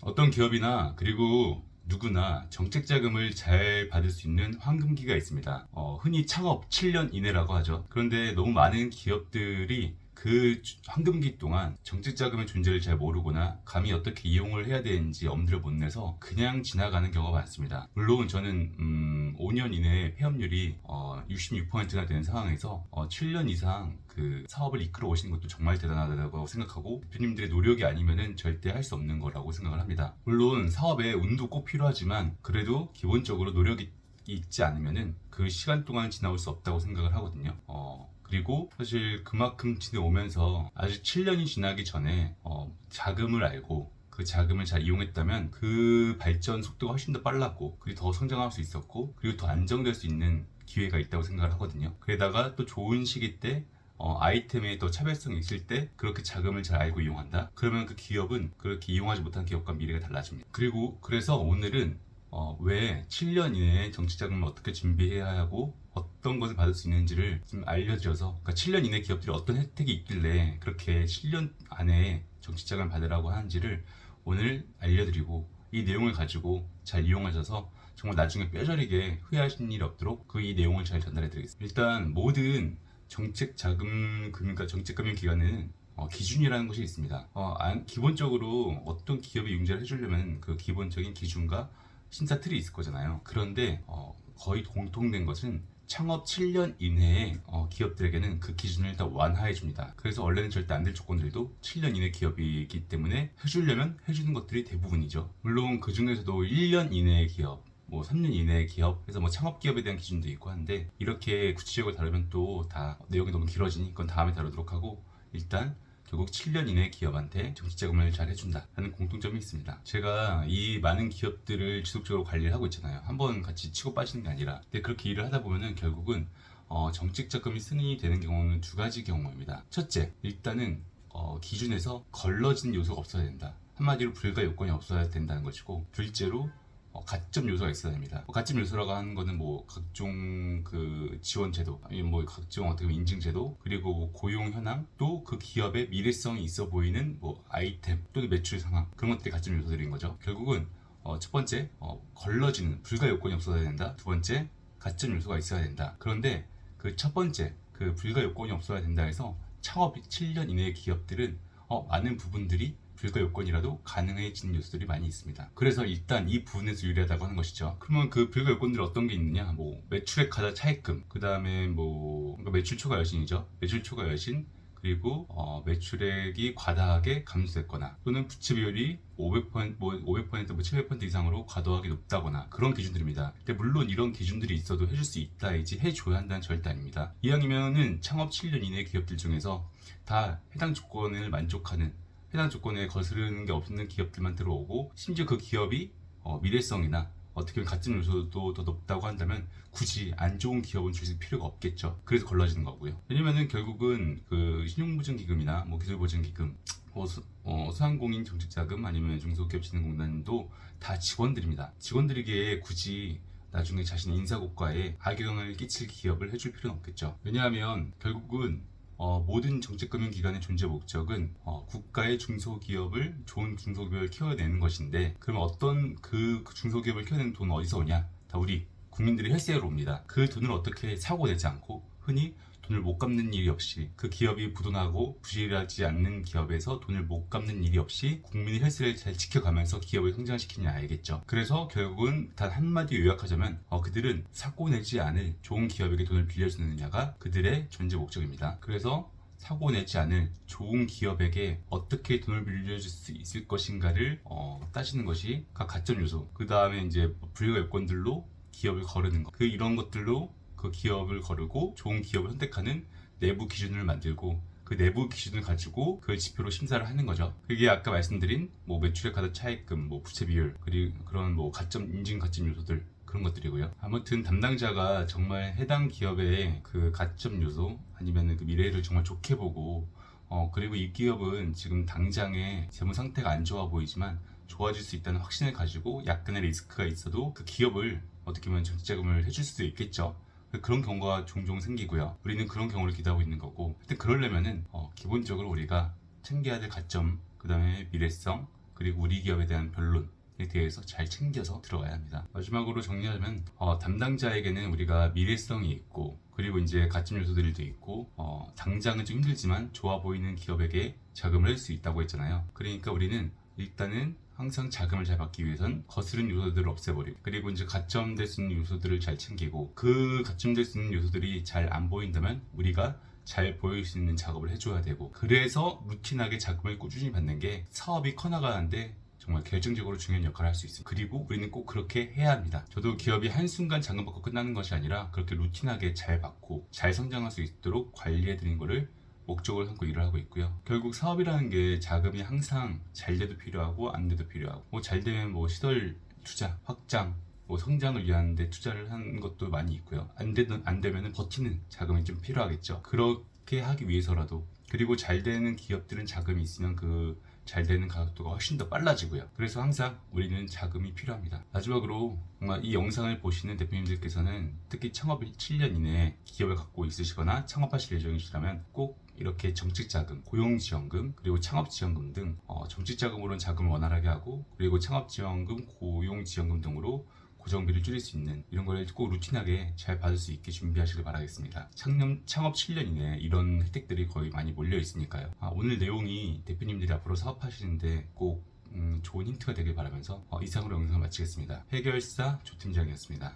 어떤 기업이나 그리고 누구나 정책 자금을 잘 받을 수 있는 황금기가 있습니다. 흔히 창업 7년 이내라고 하죠. 그런데 너무 많은 기업들이 그 황금기 동안 정책 자금의 존재를 잘 모르거나 감히 어떻게 이용을 해야 되는지 엄두를 못 내서 그냥 지나가는 경우가 많습니다. 물론 저는 5년 이내에 폐업률이 66%가 되는 상황에서 7년 이상 그 사업을 이끌어 오신 것도 정말 대단하다고 생각하고, 대표님들의 노력이 아니면은 절대 할 수 없는 거라고 생각을 합니다. 물론 사업에 운도 꼭 필요하지만 그래도 기본적으로 노력이 있지 않으면은 그 시간 동안 지나올 수 없다고 생각을 하거든요. 그리고 사실 그만큼 지내오면서 아직 7년이 지나기 전에 자금을 알고 그 자금을 잘 이용했다면 그 발전 속도가 훨씬 더 빨랐고, 그리고 더 성장할 수 있었고, 그리고 더 안정될 수 있는 기회가 있다고 생각을 하거든요. 게다가 또 좋은 시기 때 아이템에 더 차별성이 있을 때 그렇게 자금을 잘 알고 이용한다? 그러면 그 기업은 그렇게 이용하지 못한 기업과 미래가 달라집니다. 그리고 그래서 오늘은 왜 7년 이내에 정치 자금을 어떻게 준비해야 하고 어떤 것을 받을 수 있는지를 좀 알려드려서, 그러니까 7년 이내 기업들이 어떤 혜택이 있길래 그렇게 7년 안에 정치 자금을 받으라고 하는지를 오늘 알려드리고, 이 내용을 가지고 잘 이용하셔서 정말 나중에 뼈저리게 후회하시는 일이 없도록 이 내용을 잘 전달해 드리겠습니다. 일단 모든 정책 자금, 그러니까 정책 금융 기관에는 기준이라는 것이 있습니다. 기본적으로 어떤 기업이 융자를 해주려면 그 기본적인 기준과 심사 틀이 있을 거잖아요. 그런데 거의 공통된 것은 창업 7년 이내에 기업들에게는 그 기준을 일단 완화해 줍니다. 그래서 원래는 절대 안 될 조건들도 7년 이내 기업이기 때문에 해주려면 해주는 것들이 대부분이죠. 물론 그 중에서도 1년 이내의 기업, 3년 이내의 기업, 그래서 창업 기업에 대한 기준도 있고 한데, 이렇게 구체적으로 다루면 또 다 내용이 너무 길어지니 그건 다음에 다루도록 하고, 일단 결국 7년 이내 기업한테 정치 자금을 잘 해준다 하는 공통점이 있습니다. 제가 이 많은 기업들을 지속적으로 관리를 하고 있잖아요. 한번 같이 치고 빠지는 게 아니라. 근데 그렇게 일을 하다 보면은 결국은 정책 자금이 승인이 되는 경우는 두 가지 경우입니다. 첫째, 일단은 기준에서 걸러진 요소가 없어야 된다. 한마디로 불가 요건이 없어야 된다는 것이고, 둘째로 가점 요소가 있어야 됩니다. 가점 요소라고 하는 거는 각종 그 지원 제도, 아니면 각종 어떻게 보면 인증 제도, 그리고 고용 현황, 또 그 기업의 미래성이 있어 보이는 아이템, 또는 매출 상황, 그런 것들이 가점 요소들인 거죠. 결국은 첫 번째, 걸러지는 불가 요건이 없어야 된다. 두 번째, 가점 요소가 있어야 된다. 그런데 그 첫 번째, 그 불가 요건이 없어야 된다 해서 창업 7년 이내의 기업들은 많은 부분들이 불가 요건이라도 가능해지는 요소들이 많이 있습니다. 그래서 일단 이 부분에서 유리하다고 하는 것이죠. 그러면 그 불가 요건들이 어떤 게 있느냐? 매출액 가자 차입금, 그 다음에 그러니까 매출 초과 여신이죠. 매출 초과 여신, 그리고 매출액이 과다하게 감소했거나, 또는 부채 비율이 500%, 500%, 700% 이상으로 과도하게 높다거나, 그런 기준들입니다. 근데 물론 이런 기준들이 있어도 해줄 수 있다이지 해줘야 한다는 절대 아닙니다. 이왕이면은 창업 7년 이내 기업들 중에서 다 해당 조건을 만족하는, 해당 조건에 거스르는 게 없는 기업들만 들어오고, 심지어 그 기업이 미래성이나 어떻게 보면 가점 요소도 더 높다고 한다면 굳이 안 좋은 기업은 주실 필요가 없겠죠. 그래서 걸러지는 거고요. 왜냐면은 결국은 그 신용보증기금이나 기술보증기금, 소상공인 정책자금, 아니면 중소기업진흥공단도 다 직원들입니다. 직원들에게 굳이 나중에 자신 인사고과에 악영향을 끼칠 기업을 해줄 필요는 없겠죠. 왜냐하면 결국은 모든 정책금융기관의 존재 목적은 국가의 중소기업을, 좋은 중소기업을 키워내는 것인데, 그럼 어떤 그 중소기업을 키워내는 돈은 어디서 오냐? 다 우리 국민들이 혈세로 옵니다. 그 돈을 어떻게 사고 내지 않고, 흔히 돈을 못 갚는 일이 없이, 그 기업이 부도나고 부실하지 않는 기업에서 돈을 못 갚는 일이 없이 국민의 혈세를 잘 지켜가면서 기업을 성장시키냐 알겠죠. 그래서 결국은 단 한마디 요약하자면 그들은 사고 내지 않을 좋은 기업에게 돈을 빌려주느냐가 그들의 존재 목적입니다. 그래서 사고 내지 않을 좋은 기업에게 어떻게 돈을 빌려줄 수 있을 것인가를 따지는 것이 각 가점 요소, 그 다음에 이제 불가 요건들로 기업을 거르는 것, 이런 것들로 그 기업을 거르고 좋은 기업을 선택하는 내부 기준을 만들고, 그 내부 기준을 가지고 그 지표로 심사를 하는 거죠. 그게 아까 말씀드린 매출액 가자 차입금, 부채 비율, 그리고 그런 인증 가점 요소들, 그런 것들이고요. 아무튼 담당자가 정말 해당 기업의 그 가점 요소, 아니면 그 미래를 정말 좋게 보고, 그리고 이 기업은 지금 당장의 재무 상태가 안 좋아 보이지만 좋아질 수 있다는 확신을 가지고 약간의 리스크가 있어도 그 기업을 어떻게 보면 정치자금을 해줄 수도 있겠죠. 그런 경우가 종종 생기고요. 우리는 그런 경우를 기대하고 있는 거고, 근데 그러려면은 기본적으로 우리가 챙겨야 될 가점, 그 다음에 미래성, 그리고 우리 기업에 대한 변론에 대해서 잘 챙겨서 들어가야 합니다. 마지막으로 정리하자면 담당자에게는 우리가 미래성이 있고 그리고 이제 가점 요소들도 있고 당장은 좀 힘들지만 좋아 보이는 기업에게 자금을 할 수 있다고 했잖아요. 그러니까 우리는 일단은 항상 자금을 잘 받기 위해선 거스른 요소들을 없애버리고 그리고 이제 가점될 수 있는 요소들을 잘 챙기고 그 가점될 수 있는 요소들이 잘 안 보인다면 우리가 잘 보일 수 있는 작업을 해줘야 되고 그래서 루틴하게 자금을 꾸준히 받는 게 사업이 커나가는데 정말 결정적으로 중요한 역할을 할 수 있습니다. 그리고 우리는 꼭 그렇게 해야 합니다. 저도 기업이 한순간 자금 받고 끝나는 것이 아니라 그렇게 루틴하게 잘 받고 잘 성장할 수 있도록 관리해드리는 것을 목적을 삼고 일을 하고 있고요. 결국 사업이라는 게 자금이 항상 잘 돼도 필요하고 안 돼도 필요하고 잘 되면 시설 투자, 확장, 성장을 위한 데 투자를 하는 것도 많이 있고요. 안 되면은 버티는 자금이 좀 필요하겠죠. 그렇게 하기 위해서라도 그리고 잘 되는 기업들은 자금이 있으면 그 잘 되는 가속도가 훨씬 더 빨라지고요. 그래서 항상 우리는 자금이 필요합니다. 마지막으로 정말 이 영상을 보시는 대표님들께서는 특히 창업 7년 이내에 기업을 갖고 있으시거나 창업하실 예정이시라면 꼭 이렇게 정책자금, 고용지원금, 그리고 창업지원금 등 정책자금으로는 자금을 원활하게 하고 그리고 창업지원금, 고용지원금 등으로 고정비를 줄일 수 있는 이런 걸 꼭 루틴하게 잘 받을 수 있게 준비하시길 바라겠습니다. 창업 7년 이내에 이런 혜택들이 거의 많이 몰려 있으니까요. 오늘 내용이 대표님들이 앞으로 사업하시는데 꼭 좋은 힌트가 되길 바라면서 이상으로 영상을 마치겠습니다. 해결사 조팀장이었습니다.